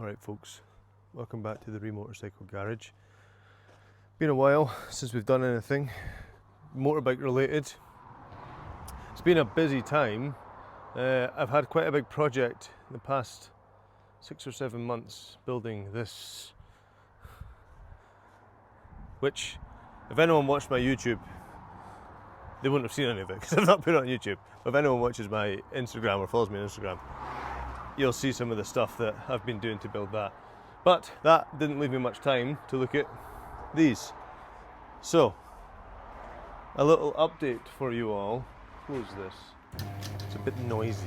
Alright folks, welcome back to the Motorcycle Garage. Been a while since we've done anything motorbike related. It's been a busy time. I've had quite a big project in the past 6 or 7 months building this, which if anyone watched my YouTube, they wouldn't have seen any of it because I've not put it on YouTube. But if anyone watches my Instagram or follows me on Instagram, you'll see some of the stuff that I've been doing to build that. But that didn't leave me much time to look at these. So, a little update for you all. Close this. It's a bit noisy.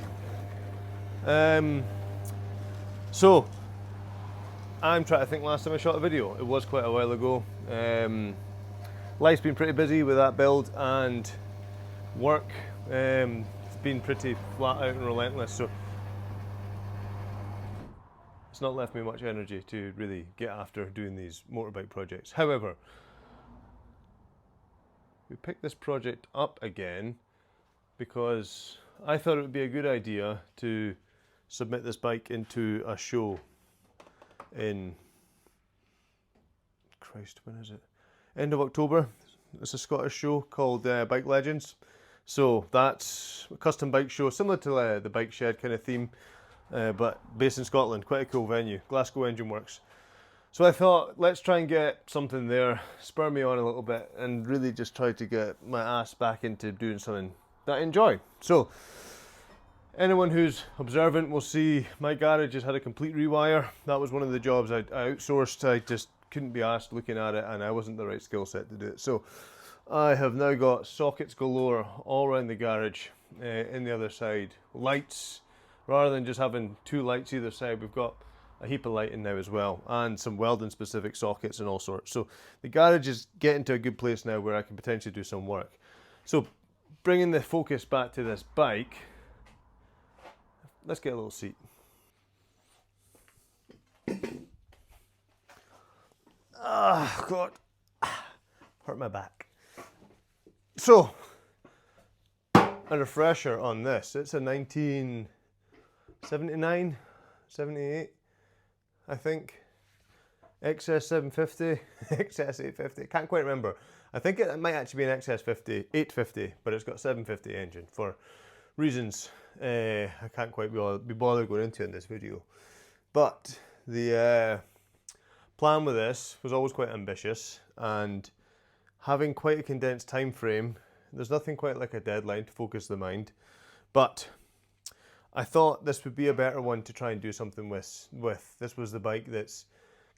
So, I'm trying to think last time I shot a video. It was quite a while ago. Life's been pretty busy with that build and work. It's been pretty flat out and relentless. So, it's not left me much energy to really get after doing these motorbike projects. However, we picked this project up again because I thought it would be a good idea to submit this bike into a show in, Christ, when is it? End of October. It's a Scottish show called Bike Legends. So that's a custom bike show, similar to the Bike Shed kind of theme. But based in Scotland, quite a cool venue, Glasgow Engine Works. So I thought, let's try and get something there, spur me on a little bit, and really just try to get my ass back into doing something that I enjoy. So, anyone who's observant will see my garage has had a complete rewire. That was one of the jobs I outsourced. I just couldn't be asked looking at it, and I wasn't the right skill set to do it. So, I have now got sockets galore all around the garage, in the other side, lights. Rather than just having 2 lights either side, we've got a heap of lighting now as well, and some welding specific sockets and all sorts. So the garage is getting to a good place now where I can potentially do some work. So bringing the focus back to this bike, let's get a little seat. Ah, God, hurt my back. So, a refresher on this. It's a 1979, 78, I think. XS750, XS850, can't quite remember. I think it might actually be an XS850, but it's got 750 engine for reasons I can't quite be bothered going into in this video. But the plan with this was always quite ambitious, and having quite a condensed time frame, there's nothing quite like a deadline to focus the mind. But I thought this would be a better one to try and do something with. This was the bike that's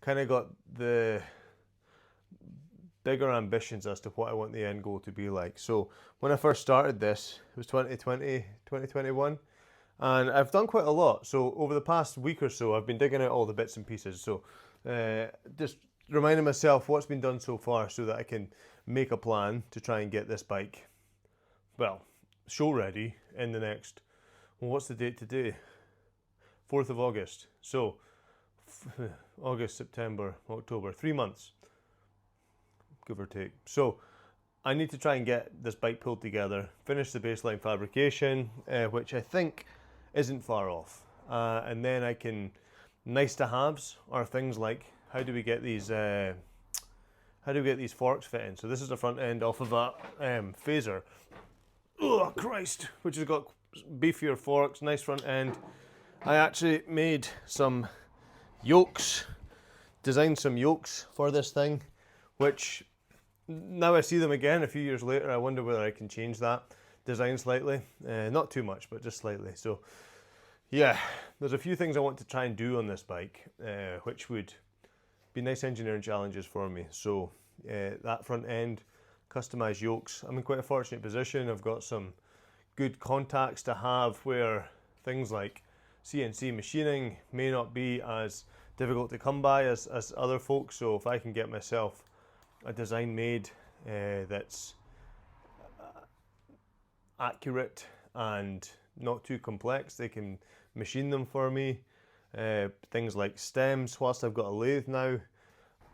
kind of got the bigger ambitions as to what I want the end goal to be like. So when I first started this, it was 2020, 2021, and I've done quite a lot. So over the past week or so, I've been digging out all the bits and pieces. So just reminding myself what's been done so far so that I can make a plan to try and get this bike, well, show ready in the next, well, what's the date today? 4th of August. So, August, September, October, 3 months, give or take. So, I need to try and get this bike pulled together, finish the baseline fabrication, which I think isn't far off. And then I can, nice to haves are things like, how do we get these forks fit in? So this is the front end off of a phaser. Oh, Christ, which has got beefier forks, nice front end. I actually made some yokes, designed some yokes for this thing, which now I see them again a few years later. I wonder whether I can change that design slightly. Not too much, but just slightly. So yeah, there's a few things I want to try and do on this bike, which would be nice engineering challenges for me. So that front end, customized yokes. I'm in quite a fortunate position. I've got some good contacts to have where things like CNC machining may not be as difficult to come by as other folks. So if I can get myself a design made that's accurate and not too complex, they can machine them for me. Things like stems, whilst I've got a lathe now,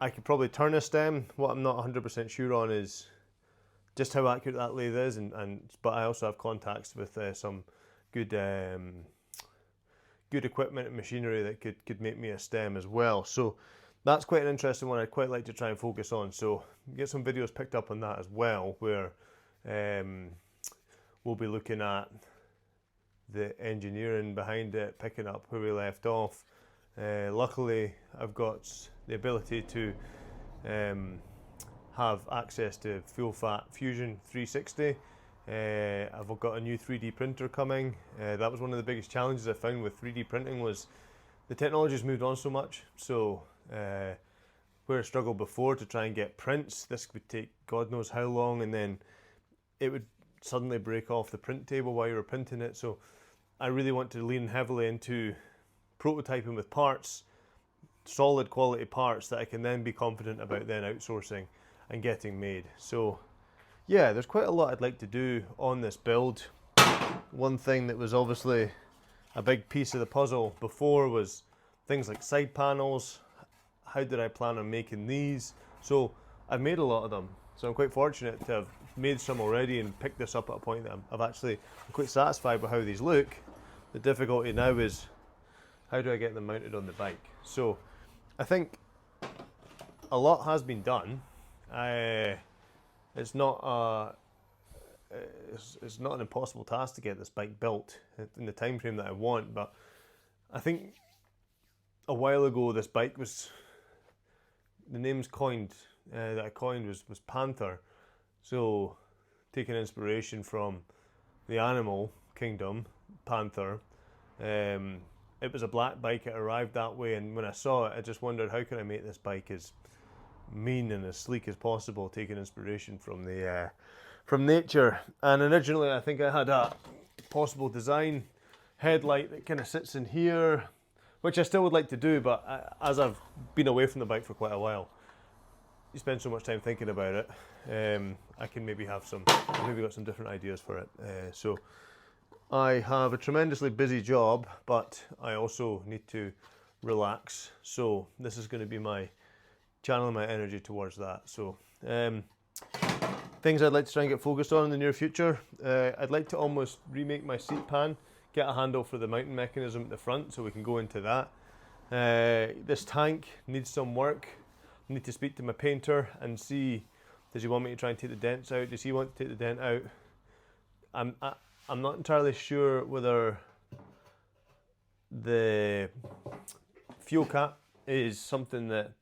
I could probably turn a stem. What I'm not 100% sure on is just how accurate that lathe is, but I also have contacts with some good good equipment and machinery that could make me a stem as well. So that's quite an interesting one I'd quite like to try and focus on. So get some videos picked up on that as well, where we'll be looking at the engineering behind it, picking up where we left off. Luckily, I've got the ability to have access to full fat Fusion 360. I've got a new 3D printer coming. That was one of the biggest challenges I found with 3D printing, was the technology's moved on so much. So where I struggled before to try and get prints, this would take God knows how long, and then it would suddenly break off the print table while you were printing it. So I really want to lean heavily into prototyping with parts, solid quality parts that I can then be confident about then outsourcing and getting made. So yeah, there's quite a lot I'd like to do on this build. One thing that was obviously a big piece of the puzzle before was things like side panels. How did I plan on making these? So I've made a lot of them. So I'm quite fortunate to have made some already and picked this up at a point that I'm quite satisfied with how these look. The difficulty now is, how do I get them mounted on the bike? So I think a lot has been done. It's not an impossible task to get this bike built in the time frame that I want, but I think a while ago this bike was, the name's coined, that I coined was Panther. So taking inspiration from the animal kingdom, Panther. It was a black bike, it arrived that way, and when I saw it I just wondered, how can I make this bike as mean and as sleek as possible, taking inspiration from the from nature. And originally I think I had a possible design headlight that kind of sits in here, which I still would like to do, but as I've been away from the bike for quite a while, you spend so much time thinking about it, I can maybe have maybe got some different ideas for it. So I have a tremendously busy job, but I also need to relax. So this is going to be my channeling my energy towards that. So things I'd like to try and get focused on in the near future. I'd like to almost remake my seat pan, get a handle for the mounting mechanism at the front so we can go into that. This tank needs some work. I need to speak to my painter and see, does he want me to try and take the dents out? Does he want to take the dent out? I'm not entirely sure whether the fuel cap is something that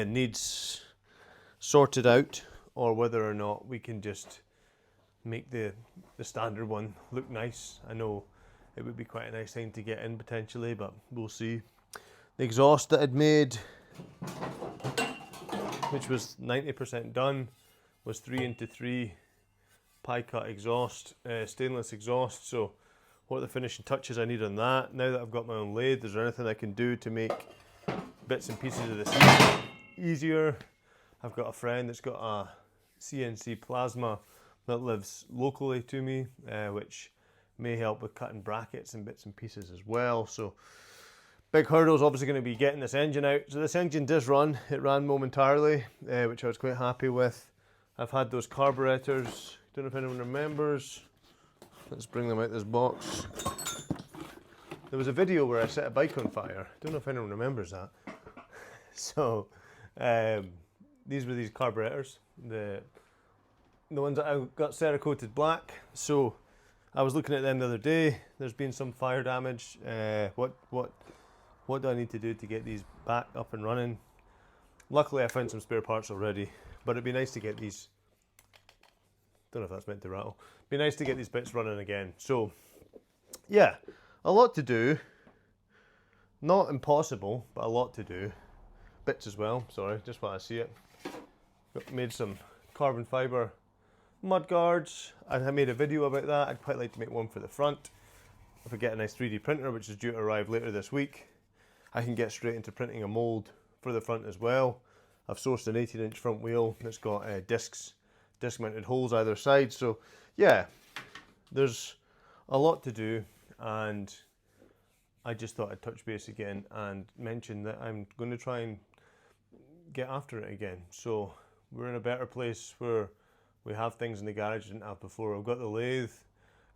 needs sorted out, or whether or not we can just make the standard one look nice. I know it would be quite a nice thing to get in potentially, but we'll see. The exhaust that I'd made, which was 90% done, was 3x3 pie cut exhaust, stainless exhaust. So what are the finishing touches I need on that? Now that I've got my own lathe, is there anything I can do to make bits and pieces of this easier? I've got a friend that's got a CNC plasma that lives locally to me, which may help with cutting brackets and bits and pieces as well. So big hurdle is obviously going to be getting this engine out. So this engine does run. It ran momentarily, which I was quite happy with. I've had those carburetors. Don't know if anyone remembers. Let's bring them out this box. There was a video where I set a bike on fire. Don't know if anyone remembers that. So these were these carburetors, the ones that I got Cerakoted black. So I was looking at them the other day. There's been some fire damage. What do I need to do to get these back up and running? Luckily I found some spare parts already, but it'd be nice to get these, don't know if that's meant to rattle, be nice to get these bits running again. So yeah, a lot to do, not impossible, but a lot to do. Bits as well, sorry, just while I see it. Made some carbon fibre mud guards. I made a video about that. I'd quite like to make one for the front. If I get a nice 3D printer, which is due to arrive later this week, I can get straight into printing a mould for the front as well. I've sourced an 18-inch front wheel that's got disc mounted holes either side. So yeah, there's a lot to do, and I just thought I'd touch base again and mention that I'm going to try and get after it again. So we're in a better place where we have things in the garage I didn't have before. I've got the lathe,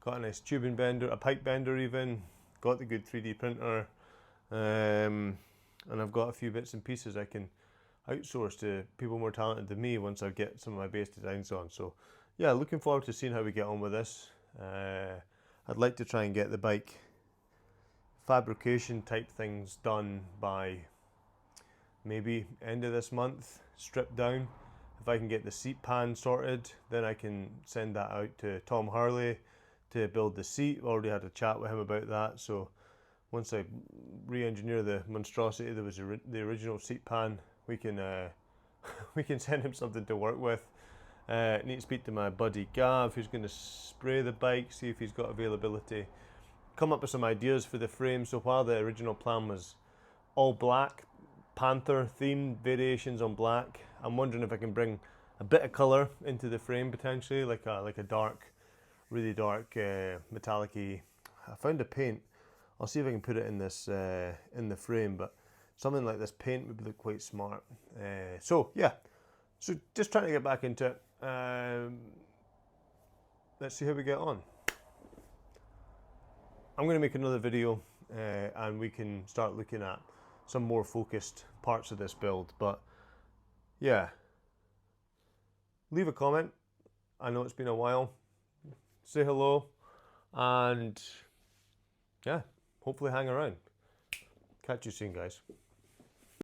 got a nice tubing bender, a pipe bender even, got the good 3D printer, and I've got a few bits and pieces I can outsource to people more talented than me once I get some of my base designs on. So yeah, looking forward to seeing how we get on with this. I'd like to try and get the bike fabrication type things done by maybe end of this month, stripped down. If I can get the seat pan sorted, then I can send that out to Tom Harley to build the seat. Already had a chat with him about that. So once I re-engineer the monstrosity that was the original seat pan, we can we can send him something to work with. Need to speak to my buddy Gav, who's going to spray the bike, see if he's got availability. Come up with some ideas for the frame. So while the original plan was all black, Panther themed variations on black, I'm wondering if I can bring a bit of colour into the frame potentially, like a dark, really dark metallic-y. I found a paint. I'll see if I can put it in this in the frame, but something like this paint would look quite smart. So yeah, so just trying to get back into it. Let's see how we get on. I'm going to make another video and we can start looking at some more focused parts of this build. But yeah, leave a comment. I know it's been a while. Say hello, and yeah, hopefully hang around. Catch you soon, guys.